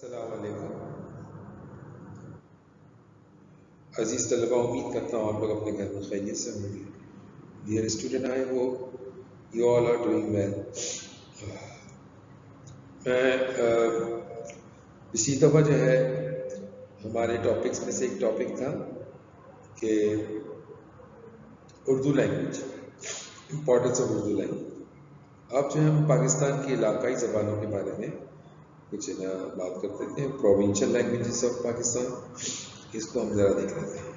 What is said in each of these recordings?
السلام علیکم عزیز طلبہ، امید کرتا ہوں آپ لوگ اپنے گھر میں خیریت سے ہوں گے. Dear student, I hope you all are doing well. میں اسی دفعہ جو ہے ہمارے ٹاپکس میں سے ایک ٹاپک تھا کہ Urdu language, importance of Urdu language. اب جو ہے ہم پاکستان کی علاقائی زبانوں کے بارے میں کچھ بات کرتے تھے. پروونشل لینگویجز آف پاکستان، اس کو ہم ذرا دیکھ لیتے ہیں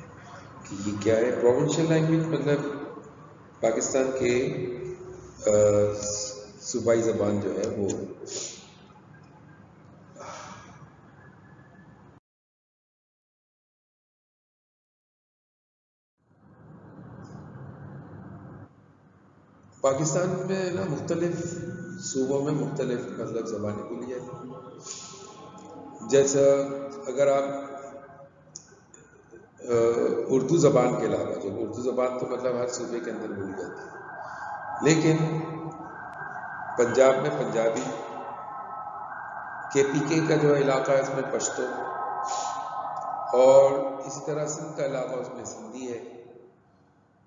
کہ یہ کیا ہے. پروونشل لینگویج مطلب پاکستان کے صوبائی زبان جو ہے وہ پاکستان میں نا مختلف صوبوں میں مختلف مطلب زبانیں بولی جاتی ہیں. جیسا اگر آپ اردو زبان کے علاوہ، جو اردو زبان تو مطلب ہر صوبے کے اندر بولی جاتی ہے، لیکن پنجاب میں پنجابی، کے پی کے کا جو علاقہ ہے اس میں پشتو، اور اسی طرح سندھ کا علاقہ اس میں سندھی ہے.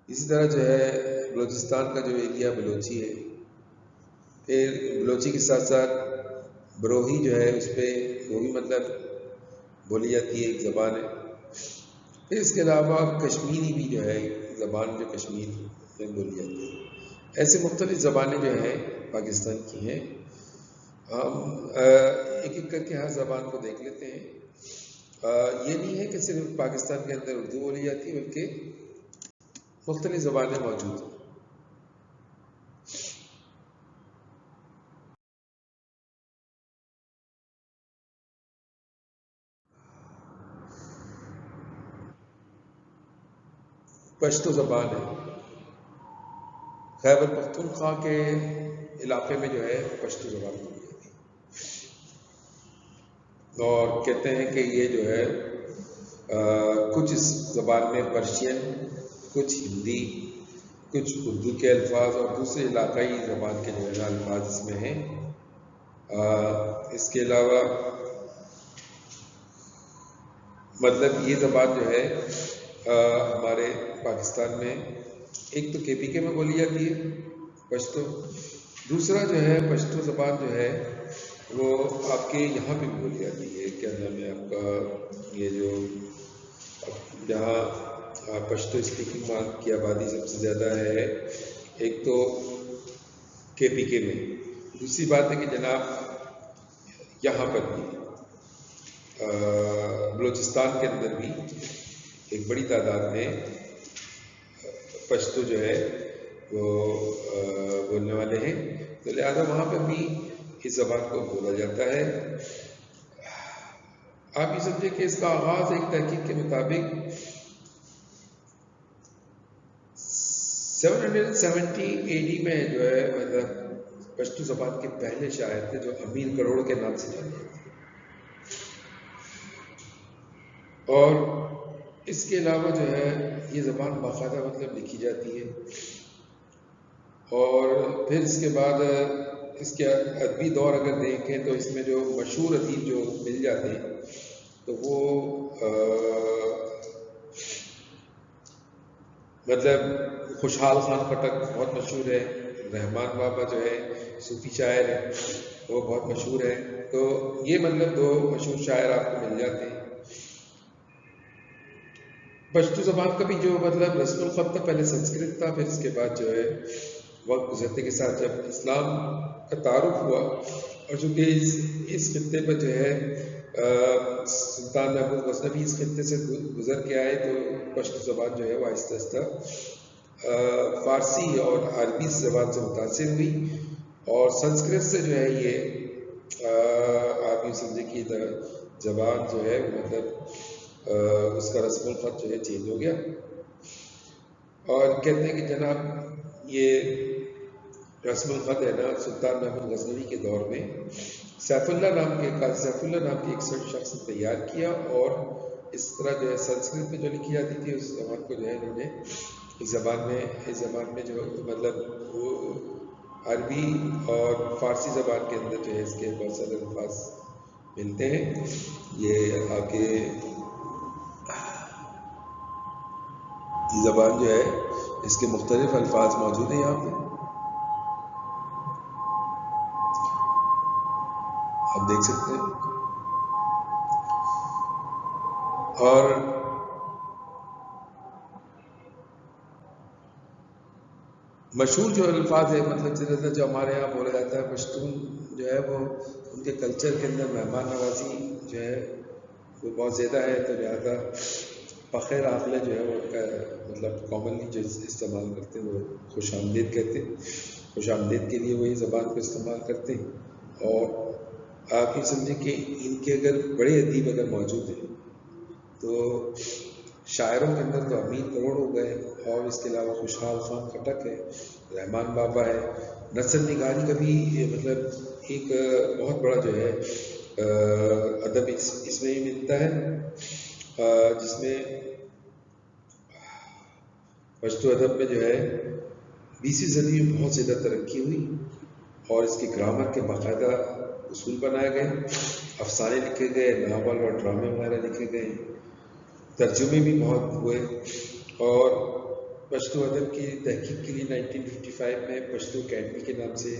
اسی طرح جو ہے بلوچستان کا جو ایریا بلوچی ہے. پھر بلوچی کے ساتھ ساتھ بروہی جو ہے اس پہ وہ بھی مطلب بولی جاتی ہے، ایک زبان ہے. پھر اس کے علاوہ کشمیری بھی جو ہے زبان جو کشمیر میں بولی جاتی ہے. ایسے مختلف زبانیں جو ہیں پاکستان کی ہیں. ہم ایک ایک کر کے ہر زبان کو دیکھ لیتے ہیں. یہ نہیں ہے کہ صرف پاکستان کے اندر اردو بولی جاتی ہے، بلکہ مختلف زبانیں موجود ہیں. پشتو زبان ہے، خیبر پختونخوا کے علاقے میں جو ہے پشتو زبان بولی جاتی ہے. اور کہتے ہیں کہ یہ جو ہے کچھ اس زبان میں پرشین، کچھ ہندی، کچھ اردو کے الفاظ اور دوسرے علاقائی زبان کے جو ہے الفاظ اس میں ہیں. اس کے علاوہ مطلب یہ زبان جو ہے ہمارے پاکستان میں ایک تو کے پی کے میں بولی جاتی ہے پشتو. دوسرا جو ہے پشتو زبان جو ہے وہ آپ کے یہاں پہ بھی بولی جاتی ہے. کیا نام ہے آپ کا، یہ جو جہاں پشتو اسپیکنگ کی آبادی سب سے زیادہ ہے، ایک تو کے پی کے میں. دوسری بات ہے کہ جناب یہاں پر بھی بلوچستان کے اندر بھی ایک بڑی تعداد میں پشتو جو ہے وہ بولنے والے ہیں، تو لہٰذا وہاں پر بھی اس زبان کو بولا جاتا ہے. آپ یہ سمجھے کہ اس کا آغاز ایک تحقیق کے مطابق 770 AD میں جو ہے مطلب پشتو زبان کے پہلے شاعر تھے جو امیر کروڑ کے نام سے جانے جاتے ہیں. اور اس کے علاوہ جو ہے یہ زبان باقاعدہ مطلب لکھی جاتی ہے. اور پھر اس کے بعد اس کے ادبی دور اگر دیکھیں تو اس میں جو مشہور ادیب جو مل جاتے ہیں تو وہ مطلب خوشحال خان خٹک بہت مشہور ہے. رحمان بابا جو ہے صوفی شاعر ہے، وہ بہت مشہور ہے. تو یہ مطلب دو مشہور شاعر آپ کو مل جاتے ہیں. پشتو زبان کا بھی جو مطلب رسم الخط تھا، پہلے سنسکرت تھا، پھر اس کے بعد جو ہے وقت گزرتے کے ساتھ جب اسلام کا تعارف ہوا اور چونکہ اس خطے پر جو ہے سلطان محمود غزنوی اس خطے سے گزر کے آئے، تو پشتو زبان جو ہے وہ آہستہ آہستہ فارسی اور عربی زبان سے متاثر ہوئی، اور سنسکرت سے جو ہے یہ آپ یہ سمجھے کہ زبان جو ہے مطلب اس کا رسم الخط جو ہے چینج ہو گیا. اور کہتے ہیں کہ جناب یہ رسم الخط ہے نا سلطان محمود غزنوی کے دور میں سیف اللہ نام کے قاضی سیف اللہ نام کے ایک شخص نے تیار کیا، اور اس طرح جو ہے سنسکرت میں جو لکھی جاتی تھی اس زبان کو جو ہے انہوں نے اس زبان میں جو مطلب وہ عربی اور فارسی زبان کے اندر جو ہے اس کے بہت سارے الفاظ ملتے ہیں. یہ آگے یہ زبان جو ہے اس کے مختلف الفاظ موجود ہیں یہاں پہ آپ دیکھ سکتے ہیں. اور مشہور جو الفاظ ہے مطلب زیادہ جو ہمارے یہاں بولا جاتا ہے پشتون جو ہے وہ ان کے کلچر کے اندر مہمان نوازی جو ہے وہ بہت زیادہ ہے. تو لہٰذا بخیر عاقلہ جو ہے وہ ان کا مطلب کامنلی جو استعمال کرتے ہیں وہ خوش آمدید کہتے ہیں. خوش آمدید کے لیے وہی زبان کو استعمال کرتے ہیں. اور آپ یہ سمجھیں کہ ان کے اگر بڑے ادیب اگر موجود ہیں تو شاعروں کے اندر تو امین کروڑ ہو گئے. اور اس کے علاوہ خوشحال خان خٹک ہے, رحمان بابا ہے. نثر نگاری کا بھی مطلب ایک بہت بڑا جو ہے ادب اس میں ہی ملتا ہے, جس میں پشتو ادب میں جو ہے 20ویں صدی میں بہت زیادہ ترقی ہوئی اور اس کی گرامر کے باقاعدہ اصول بنائے گئے, افسانے لکھے گئے, ناول اور ڈرامے وغیرہ لکھے گئے, ترجمے بھی بہت ہوئے. اور پشتو ادب کی تحقیق کے لیے 1955 میں پشتو اکیڈمی کے نام سے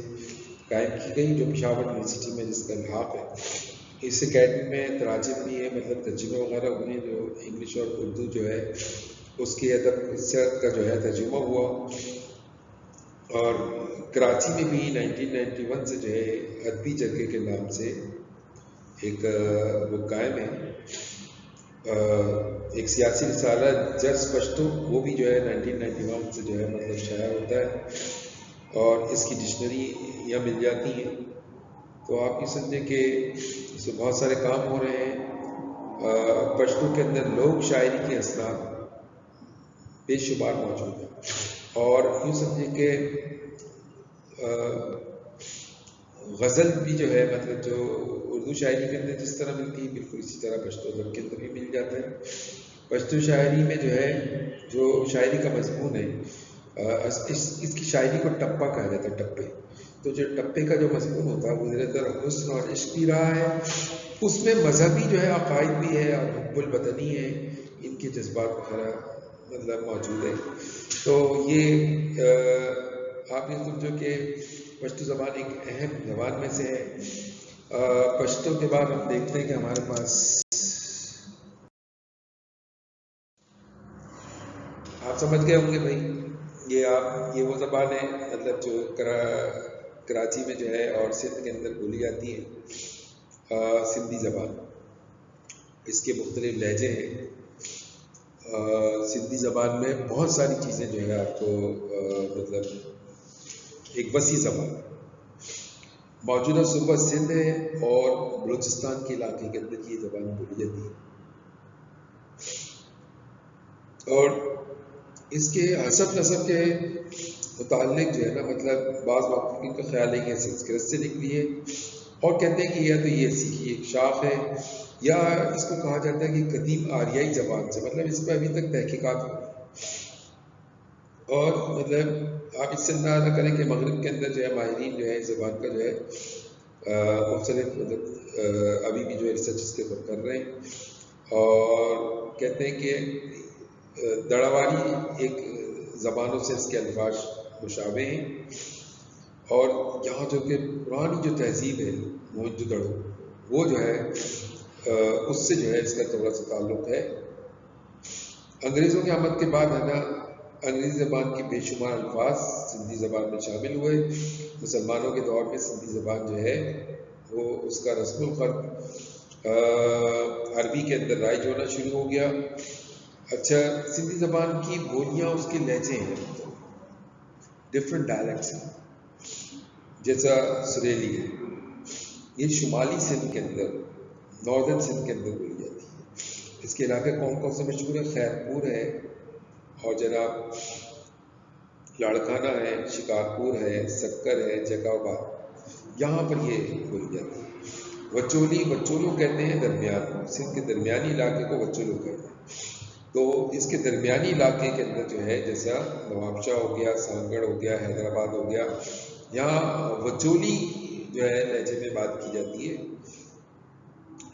قائم کی گئی جو پشاور یونیورسٹی میں جس کا الحاق ہے. اس اکیڈمی میں تراجم بھی ہے, مطلب ترجمے وغیرہ ہوئے جو انگلش اور اردو جو ہے اس کے ادب کا جو ہے ترجمہ ہوا. اور کراچی میں بھی 1991 سے جو ہے ادبی جرگے کے نام سے ایک وہ قائم ہے, ایک سیاسی رسالہ جرس پشتو, وہ بھی جو ہے 1991 سے جو ہے مطلب شائع ہوتا ہے اور اس کی ڈکشنری یہاں مل جاتی ہیں. تو آپ یہ سمجھیں کہ اس میں بہت سارے کام ہو رہے ہیں. پشتو کے اندر لوک شاعری کے اثرات بے شمار موجود ہیں. اور یوں سمجھیں کہ غزل بھی جو ہے مطلب جو اردو شاعری کے اندر جس طرح ملتی ہے بالکل اسی طرح پشتو ادب کے اندر بھی مل جاتا ہے. پشتو شاعری میں جو ہے جو شاعری کا مضمون ہے اس کی شاعری کو ٹپا کہا جاتا ہے, ٹپے. تو جو ٹپے کا جو مضمون ہوتا ہے وہ زیادہ تر حسن اور عشق بھی رہا ہے. اس میں مذہبی جو ہے عقائد بھی ہے اور حب الوطنی ہے, ان کے جذبات وغیرہ مطلب موجود ہے. تو یہ آپ یہ سمجھو کہ پشتو زبان ایک اہم زبان میں سے ہے. پشتو کے بعد ہم دیکھتے ہیں کہ ہمارے پاس آپ سمجھ گئے ہوں گے بھائی, یہ وہ زبان ہے مطلب جو کراچی میں جو ہے اور سندھ کے اندر بولی جاتی ہے, سندھی زبان. اس کے مختلف لہجے ہیں. سندھی زبان میں بہت ساری چیزیں جو ہے آپ کو مطلب ایک وسیع زبان موجودہ صوبہ سندھ ہے اور بلوچستان کے علاقے کے اندر یہ زبان بولی جاتی ہے. اور اس کے حسب نسب کے متعلق جو ہے نا مطلب بعض محققین کا خیال ہے کہ سنسکرت سے نکلی ہے, اور کہتے ہیں کہ یا تو یہ اسی کی ایک شاخ ہے یا اس کو کہا جاتا ہے کہ قدیم آریائی زبان سے, مطلب اس پہ ابھی تک تحقیقات ہو رہی ہیں. اور مطلب آپ اس سے اندازہ کریں کہ مغرب کے اندر جو ہے ماہرین جو ہے اس زبان کا جو ہے مختلف مطلب ابھی بھی جو ہے ریسرچ اس کے اوپر کر رہے ہیں. اور کہتے ہیں کہ دڑاواری ایک زبانوں سے اس کے الفاظ مشابہ ہیں, اور یہاں جو کہ پرانی جو تہذیب ہے موہنجو-دڑو وہ جو ہے اس سے جو ہے اس کا تھوڑا سا تعلق ہے. انگریزوں کی آمد کے بعد ہے نا انگریزی زبان کی بے شمار الفاظ سندھی زبان میں شامل ہوئے. مسلمانوں کے دور میں سندھی زبان جو ہے وہ اس کا رسم الخط عربی کے اندر رائج ہونا شروع ہو گیا. اچھا, سندھی زبان کی بولیاں اس کے لہجے ہیں, ڈفرینٹ ڈائلیکٹس ہیں, جیسا سریلی ہے, یہ شمالی سندھ کے اندر ناردرن سندھ کے اندر بولی جاتی ہے. اس کے علاقے کون کون سے مشہور ہے؟ خیرپور ہے اور جناب لاڑکانہ ہے, شکارپور ہے, سکر ہے, جگاؤباد, یہاں پر یہ بولی جاتی ہے. وچولی, وچولو کہتے ہیں درمیان, سندھ کے درمیانی علاقے کو وچولو کہتے ہیں. تو اس کے درمیانی علاقے کے اندر جو ہے جیسا نوابشاہ ہو گیا, سانگڑ ہو گیا, حیدرآباد ہو گیا, یہاں وچولی جو ہے لہجے میں بات کی جاتی ہے.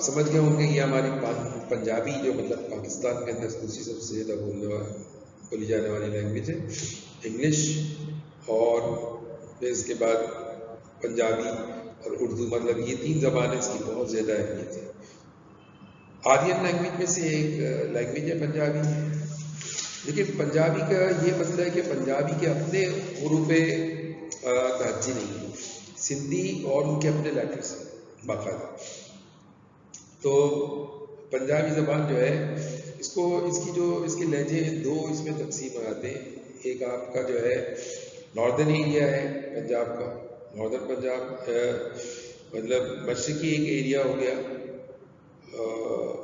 آپ سمجھ گئے ہوں گے یہ ہماری پنجابی جو مطلب پاکستان کے اندر دوسری سب سے زیادہ بولی جانے والی لینگویج ہے انگلش، اور پھر اس کے بعد پنجابی اور اردو، مطلب یہ 3 زبانیں اس کی بہت زیادہ اہمیت ہے۔ آرین لینگویج میں سے ایک لینگویج ہے پنجابی، لیکن پنجابی کا یہ مسئلہ ہے کہ پنجابی کے اپنے حروف تہجی نہیں ہے، سندھی اور ان کے اپنے لیٹرز باقاعدہ۔ تو پنجابی زبان جو ہے اس کے لہجے 2 اس میں تقسیم ہو جاتے ہیں۔ ایک آپ کا جو ہے ناردرن ایریا ہے پنجاب کا، ناردرن پنجاب مطلب مشرقی ایک ایریا ہو گیا،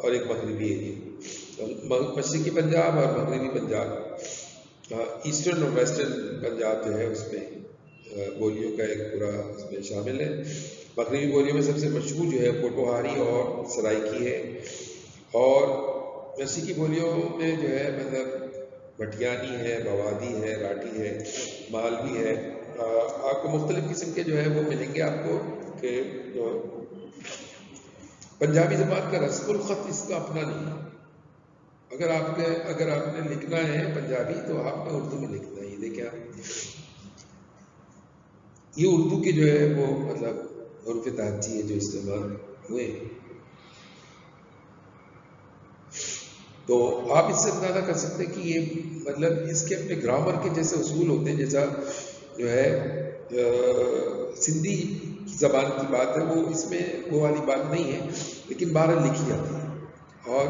اور ایک مغربی ایریا، مشرقی پنجاب اور مغربی پنجاب۔ ایسٹرن اور ویسٹرن پنجاب جو ہے اس میں بولیوں کا ایک پورا اس میں شامل ہے۔ مغربی بولیوں میں سب سے مشہور جو ہے پوٹوہاری اور سرائکی ہے، اور مشرقی بولیوں میں جو ہے مطلب بھٹیانی ہے، بوادی ہے، راٹی ہے، مالوی ہے۔ آپ کو مختلف قسم کے جو ہے وہ ملیں گے آپ کو کہ پنجابی زبان کا رسم الخط اس کا اپنا نہیں ہے۔ اگر آپ نے لکھنا ہے پنجابی تو آپ نے اردو میں لکھنا ہے۔ یہ دیکھیں آپ، یہ اردو کے جو ہے وہ مطلب حروف تہجی ہے جو استعمال ہوئے، تو آپ اس سے اندازہ کر سکتے ہیں کہ یہ مطلب اس کے اپنے گرامر کے جیسے اصول ہوتے ہیں، جیسا جو ہے سندھی کی زبان کی بات ہے، وہ اس میں وہ والی بات نہیں ہے، لیکن بہرحال لکھی جاتی ہے اور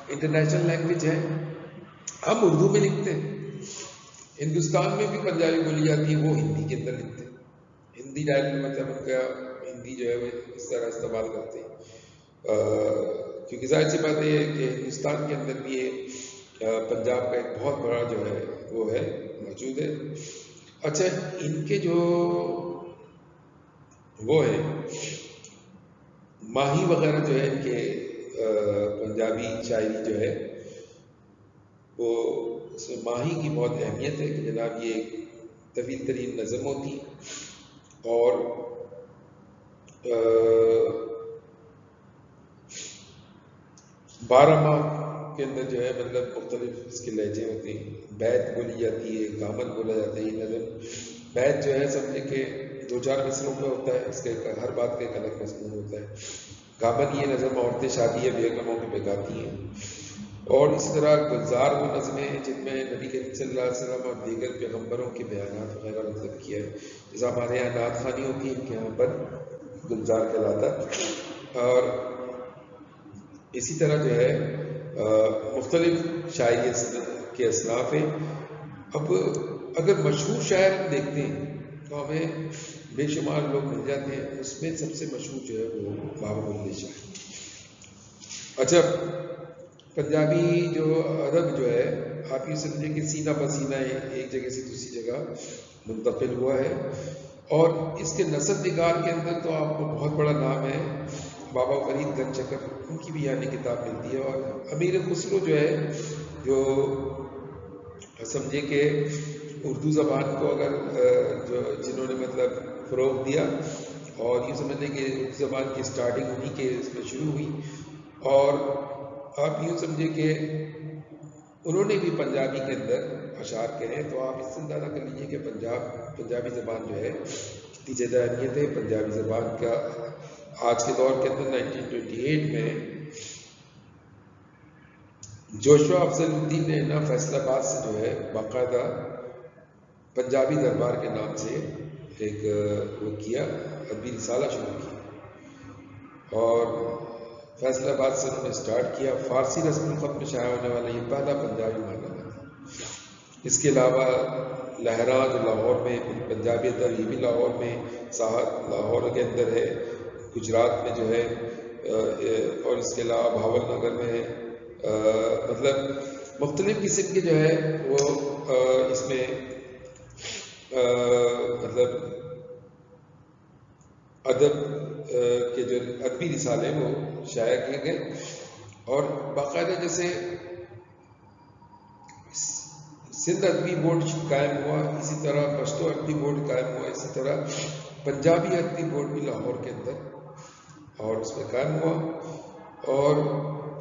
انٹرنیشنل لینگویج ہے۔ ہم اردو میں لکھتے ہیں، ہندوستان میں بھی پنجابی بولی جاتی ہے، وہ ہندی کے اندر لکھتے ہیں، ہندی ڈائلیکٹ مطلب ان کا ہندی جو ہے وہ اس طرح استعمال کرتے ہیں، کیونکہ ظاہر سی بات یہ ہے کہ ہندوستان کے اندر بھی پنجاب کا ایک بہت بڑا جو ہے وہ ہے موجود ہے۔ اچھا، ان کے جو وہ ہے ماہی وغیرہ جو ہے ان کے پنجابی شاعری جو ہے وہ اس میں ماہی کی بہت اہمیت ہے کہ جناب یہ ایک طویل ترین نظم ہوتی ہے، اور 12 ماہ کے اندر جو ہے مطلب مختلف اس کے لہجے ہوتے ہیں۔ بیت بولی جاتی ہے، گامن بولا جاتا ہے۔ یہ نظم بیت جو ہے سمجھے کہ 2-4 مصروں میں ہوتا ہے، اس کے ہر بات کا ایک الگ مضمون ہوتا ہے۔ گامن یہ نظم عورتیں شادی یا بیگم کے موقع پہ گاتی ہیں، اور اس طرح گلزار وہ نظمیں جن میں نبی کریم صلی اللہ علیہ وسلم اور دیگر پیغمبروں کے بیانات وغیرہ مطلب کیا ہے، جیسا ہمارے یہاں نعت خوانی ہوتی ہے، ان کے یہاں پر گلزار کہلاتا۔ اور اسی طرح جو ہے مختلف شاعری کے اصناف ہیں۔ اب اگر مشہور شاعر ہم دیکھتے ہیں تو ہمیں بے شمار لوگ مل جاتے ہیں، اس میں سب سے مشہور جو ہے وہ بابا بلند شاہ۔ اچھا، پنجابی جو ادب جو ہے آپ یہ سمجھیں کہ سینہ بسینہ ایک جگہ سے دوسری جگہ منتقل ہوا ہے، اور اس کے نثر نگار کے اندر تو آپ کو بہت بڑا نام ہے بابا فرید گنج شکر، ان کی بھی یعنی کتاب ملتی ہے۔ اور امیر خسرو جو ہے، جو سمجھے کہ اردو زبان کو اگر جنہوں نے مطلب فروغ دیا، اور یہ سمجھیں کہ اردو زبان کی سٹارٹنگ انہی کے اس میں شروع ہوئی، اور آپ یوں سمجھے کہ انہوں نے بھی پنجابی کے اندر اشعار کہے، تو آپ اس سے اندازہ کر لیجیے کہ پنجابی زبان جو ہے کتنی زیادہ اہمیت ہے۔ پنجابی زبان کا آج کے دور کے اندر 1928 میں جوشوا افضل الدین نے نا فیصل آباد سے جو ہے باقاعدہ پنجابی دربار کے نام سے ایک وہ کیا، ادبی رسالہ شروع کی، اور فیصل آباد سے انہوں نے سٹارٹ کیا۔ فارسی رسم الخط میں شائع ہونے والا یہ پہلا پنجابی مانا تھا۔ اس کے علاوہ لہراں جو لاہور میں پنجابی ادب، یہ بھی لاہور میں ساحت لاہور کے اندر ہے، گجرات میں جو ہے، اور اس کے علاوہ بھاول نگر میں ہے، مطلب مختلف قسم کے جو ہے وہ اس میں مطلب ادب کے جو ادبی رسالے وہ شائع کیے گئے، اور باقاعدہ جیسے سندھ ادبی بورڈ قائم ہوا، اسی طرح پشتو ادبی بورڈ قائم ہوا، اسی طرح پنجابی ادبی بورڈ بھی لاہور کے اندر اور اس میں قائم ہوا۔ اور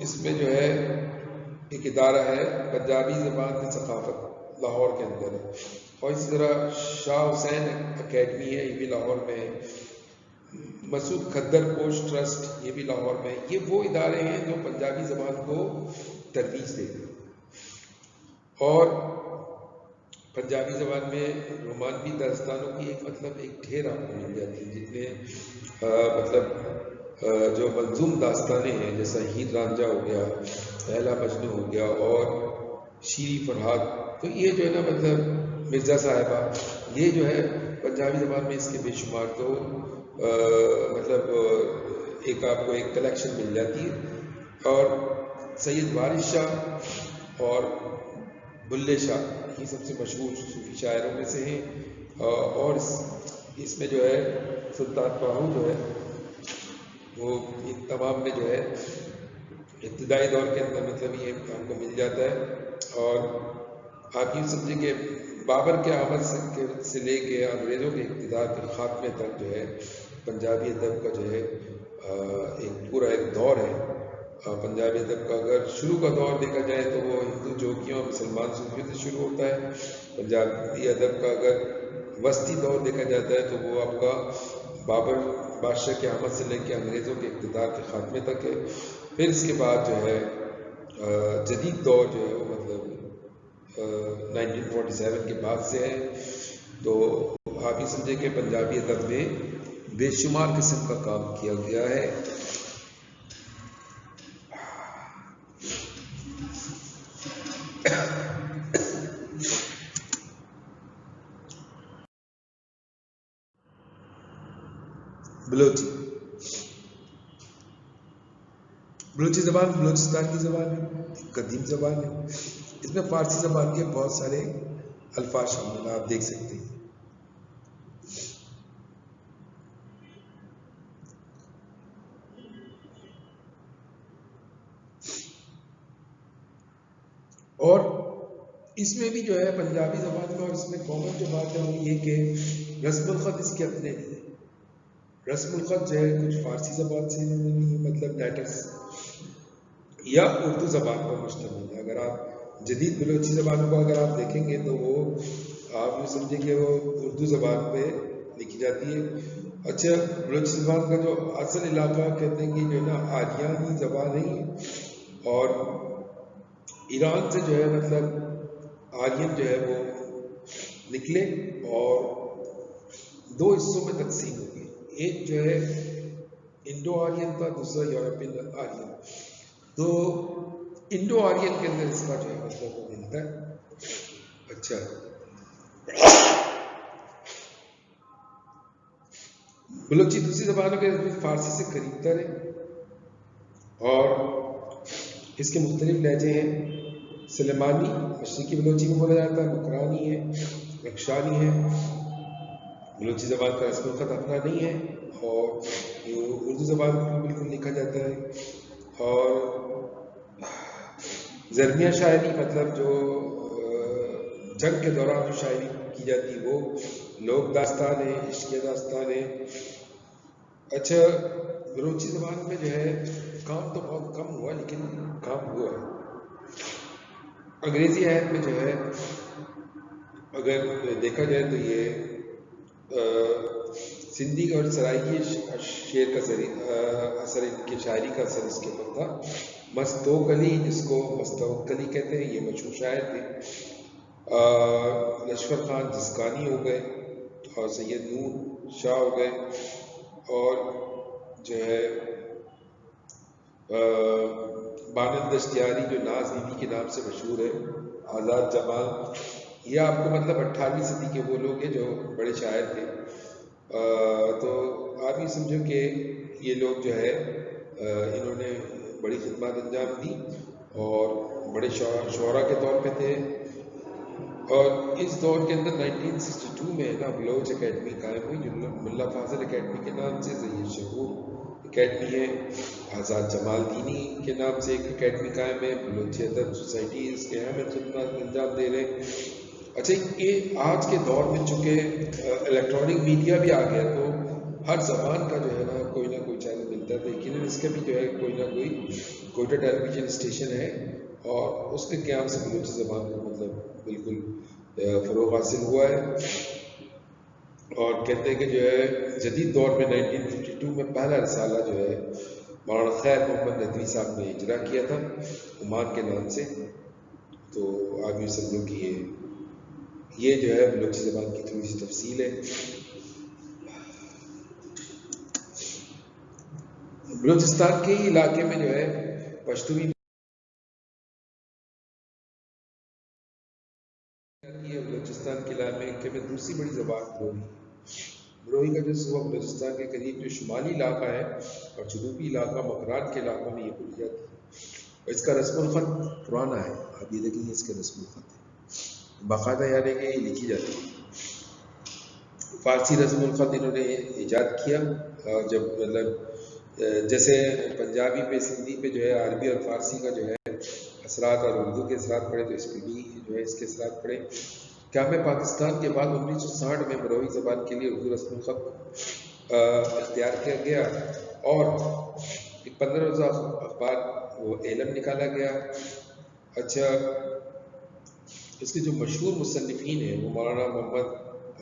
اس میں جو ہے ایک ادارہ ہے پنجابی زبان کی ثقافت لاہور کے اندر ہے، اور اسی طرح شاہ حسین اکیڈمی ہے، یہ بھی لاہور میں ہے، مسعود کھدر پوش ٹرسٹ یہ بھی لاہور میں ہے۔ یہ وہ ادارے ہیں جو پنجابی زبان کو ترویج دیتے ہیں، اور پنجابی زبان میں رومانوی داستانوں کی ایک ڈھیر آپ کو مل جاتی ہے، جن میں جو منظوم داستانیں ہیں، جیسا ہیر رانجھا ہو گیا، لیلا مجنوں ہو گیا، اور شیری فرہاد، تو یہ جو ہے نا مرزا صاحبہ، یہ جو ہے پنجابی زبان میں اس کے بے شمار، تو ایک آپ کو ایک کلیکشن مل جاتی ہے۔ اور سید وارث شاہ اور بلے شاہ یہ سب سے مشہور صوفی شاعروں میں سے ہیں، اور اس میں جو ہے سلطان باہو جو ہے وہ ان تمام میں جو ہے ابتدائی دور کے اندر یہ آپ کو مل جاتا ہے۔ اور آپ یہ سمجھیں کہ بابر کے آمد سے لے کے انگریزوں کے اقتدار کے خاتمے تک جو ہے پنجابی ادب کا جو ہے ایک پورا ایک دور ہے۔ پنجابی ادب کا اگر شروع کا دور دیکھا جائے تو وہ ہندو جوگیوں اور مسلمان صوفیوں سے شروع ہوتا ہے۔ پنجابی ادب کا اگر وسطی دور دیکھا جاتا ہے تو وہ آپ کا بابر بادشاہ کے آمد سے لے کے انگریزوں کے اقتدار کے خاتمے تک ہے۔ پھر اس کے بعد جو ہے جدید دور جو ہے وہ 1947 کے بعد سے ہے۔ تو آپ یہ سمجھیں کہ پنجابی ادب میں بے شمار قسم کا کام کیا گیا ہے۔ بلوچی زبان بلوچستان کی زبان ہے، قدیم زبان ہے۔ اس میں فارسی زبان کے بہت سارے الفاظ شامل ہیں، آپ دیکھ سکتے ہیں۔ اور اس میں بھی جو ہے پنجابی زبان میں، اور اس میں کامن جو بات ہے وہ یہ کہ رسم الخط اس کے اپنے نہیں ہے۔ رسم الخط جو ہے کچھ فارسی زبان سے لیٹرز یا اردو زبان پر مشتمل ہے۔ اگر آپ جدید بلوچی زبانوں کو اگر آپ دیکھیں گے تو وہ آپ یہ سمجھیں کہ وہ اردو زبان پہ لکھی جاتی ہے۔ اچھا، بلوچی زبان کا جو اصل علاقہ کہتے ہیں کہ جو ہے نا آریانی زبان ہے، اور ایران سے جو ہے آرین جو ہے وہ نکلے اور دو حصوں میں تقسیم ہو گئی، ایک جو ہے انڈو آرین تھا، دوسرا یورپین آرین۔ تو انڈو آرین کے اندر اس کا جو ہے وہ ملتا ہے۔ اچھا، بلوچی دوسری زبانوں کے فارسی سے قریب تر ہے، اور اس کے مختلف لہجے ہیں۔ سلیمانی مشرقی بلوچی میں بولا جاتا ہے، بکرانی ہے، رکشانی ہے۔ بلوچی زبان کا رسم الخط اپنا نہیں ہے، اور اردو زبان میں بالکل لکھا جاتا ہے۔ اور زرمیہ شاعری جو جنگ کے دوران جو شاعری کی جاتی وہ لوک داستان ہے، عشق داستان ہے۔ اچھا، بلوچی زبان میں جو ہے کام تو بہت کم ہوا، لیکن کام ہوا ہے۔ انگریزی عہد میں جو ہے اگر دیکھا جائے تو یہ سندھی اور سرائکی شعر کا اثر، ان کی شاعری کا اثر اس کے اوپر تھا۔ مستوق علی، جس کو مستوق علی کہتے ہیں، یہ مشہور شاعر تھے۔ لشکر خان جسکانی ہو گئے، اور سید نور شاہ ہو گئے، اور جو ہے بانند دشتیاری جو ناز بی بی کے نام سے مشہور ہے، آزاد جمال، یہ آپ کو 18ویں صدی کے وہ لوگ ہیں جو بڑے شاعر تھے۔ تو آپ یہ سمجھو کہ یہ لوگ جو ہے انہوں نے بڑی خدمات انجام دی، اور بڑے شعراء کے طور پہ تھے۔ اور اس دور کے اندر 1962 میں نا بلوچ اکیڈمی قائم ہوئی، جو ملا فاضل اکیڈمی کے نام سے یہ شہور اکیڈمی ہے۔ آزاد جمال دینی کے نام سے ایک اکیڈمی قائم ہے۔ بلوچی ادب سوسائٹی اس کے اہم خدمات انجام دے رہے ہیں۔ اچھا، یہ آج کے دور میں چونکہ الیکٹرانک میڈیا بھی آ گیا، تو ہر زبان کا جو ہے نا کوئی نہ کوئی چینل ملتا ملتا ہے، تو یقیناً اس کا بھی جو ہے کوئی نہ کوئی کوئٹہ ٹیلی ویژن اسٹیشن ہے، اور اس کے قیام سے بلوچی زبان کو مطلب بالکل فروغ حاصل ہوا ہے۔ اور کہتے ہیں کہ جو ہے جدید دور میں 1952 میں پہلا رسالہ جو ہے مولانا خیر محمد ندوی صاحب نے اجرا کیا تھا عمان کے نام سے۔ تو آپ یہ سمجھو کہ یہ جو ہے بلوچی زبان کی تھوڑی سی تفصیل ہے۔ بلوچستان کے علاقے میں جو ہے پشتو بھی ہے۔ بلوچستان کے علاقے میں دوسری بڑی زبان بروہی، بروہی کا جو صوبہ بلوچستان کے قریب جو شمالی علاقہ ہے اور جنوبی علاقہ مکران کے علاقوں میں یہ بولی جاتی ہے، اور اس کا رسم الخط پرانا ہے۔ آپ یہ دیکھیں گے اس کے رسم الخط ہے باقاعدہ، یعنی کہ یہ لکھی جاتی ہے۔ فارسی رسم الخط انہوں نے ایجاد کیا، اور جب مطلب جیسے پنجابی پہ سندھی پہ جو ہے عربی اور فارسی کا جو ہے اثرات اور اردو کے اثرات پڑے، تو اس پہ بھی جو ہے اس کے اثرات پڑے۔ قیام پاکستان کے بعد 1960 میں بروہی زبان کے لیے اردو رسم الخط اختیار کیا گیا، اور ایک 15 روزہ اخبار وہ علم نکالا گیا۔ اچھا، اس کے جو مشہور مصنفین ہیں وہ مولانا محمد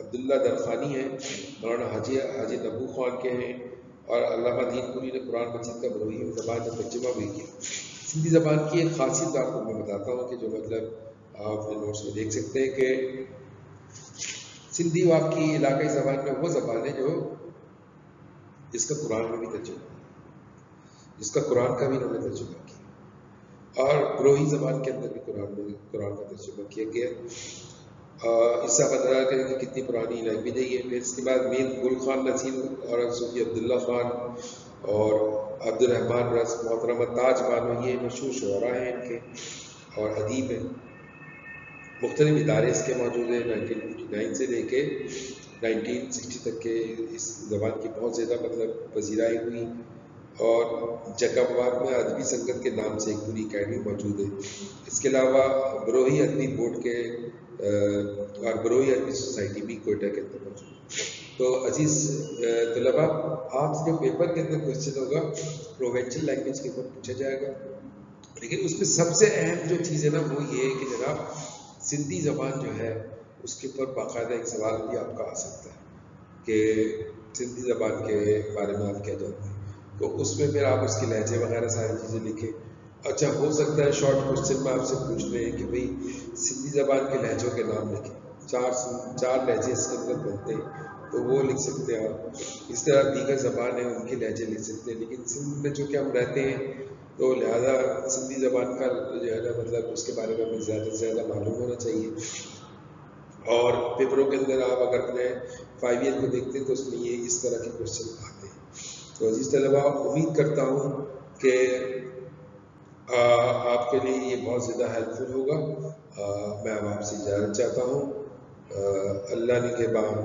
عبداللہ درخانی ہیں، مولانا حاجی نبو خان کے ہیں، اور علامہ دین پوری نے قرآن مجید کا بروہی زبان میں ترجمہ بھی کیا۔ سندھی زبان کی ایک خاصیت آپ کو میں بتاتا ہوں کہ جو مطلب آپ اپنے نوٹس میں دیکھ سکتے ہیں کہ سندھی واقعی علاقائی زبان میں وہ زبان ہے جو جس کا قرآن میں بھی ترجمہ ہے، جس کا قرآن کا بھی انہوں نے ترجمہ کیا، اور بروہی زبان کے اندر بھی قرآن کا ترجمہ کیا گیا۔ اس سے پتہ چلا کہ کتنی پرانی لینگویج ہے یہ۔ پھر اس کے بعد میر گل خان نصیر اور صوفی عبداللہ خان اور عبد الرحمن رس، محترمہ تاج بانو، یہ مشہور شعراء ہیں ان کے اور ادیب ہیں۔ مختلف ادارے اس کے موجود ہیں، 1959 سے لے کے 1960 تک کے اس زبان کی بہت زیادہ مطلب پذیرائی ہوئی، اور جکاباد میں ادبی سنگت کے نام سے ایک پوری اکیڈمی موجود ہے۔ اس کے علاوہ بروہی ادبی بورڈ کے اور بروہی ادبی سوسائٹی بھی کوئٹہ کے اندر موجود ہے۔ تو عزیز طلباء، آپ جو پیپر کے اندر کوشچن ہوگا پروونشل لینگویج کے اوپر پوچھا جائے گا، لیکن اس میں سب سے اہم جو چیز ہے نا وہ یہ ہے کہ جناب سندھی زبان جو ہے اس کے اوپر باقاعدہ ایک سوال بھی آپ کا آ سکتا ہے کہ سندھی زبان کے بارے میں آپ کیا جانتے ہیں، تو اس میں پھر آپ اس کے لہجے وغیرہ ساری چیزیں لکھیں۔ اچھا، ہو سکتا ہے شارٹ کوشچن میں آپ سے پوچھ لیں کہ بھئی سندھی زبان کے لہجوں کے نام لکھیں، چار لہجے اس کے اندر بنتے ہیں تو وہ لکھ سکتے ہیں آپ۔ اس طرح دیگر زبان ہیں ان کے لہجے لکھ سکتے ہیں، لیکن سندھ میں جو کہ ہم رہتے ہیں تو لہذا سندھی زبان کا جو ہے نا مطلب اس کے بارے میں ہمیں زیادہ سے زیادہ معلوم ہونا چاہیے۔ اور پیپروں کے اندر آپ اگر اپنے 5 ایئر کو دیکھتے ہیں تو اس میں یہ اس طرح کے کوشچن آتے ہیں۔ تو عزیز طلباء، امید کرتا ہوں کہ آپ کے لیے یہ بہت زیادہ ہیلپ فل ہوگا۔ میں اب آپ سے اجازت چاہتا ہوں، اللہ نگہبان۔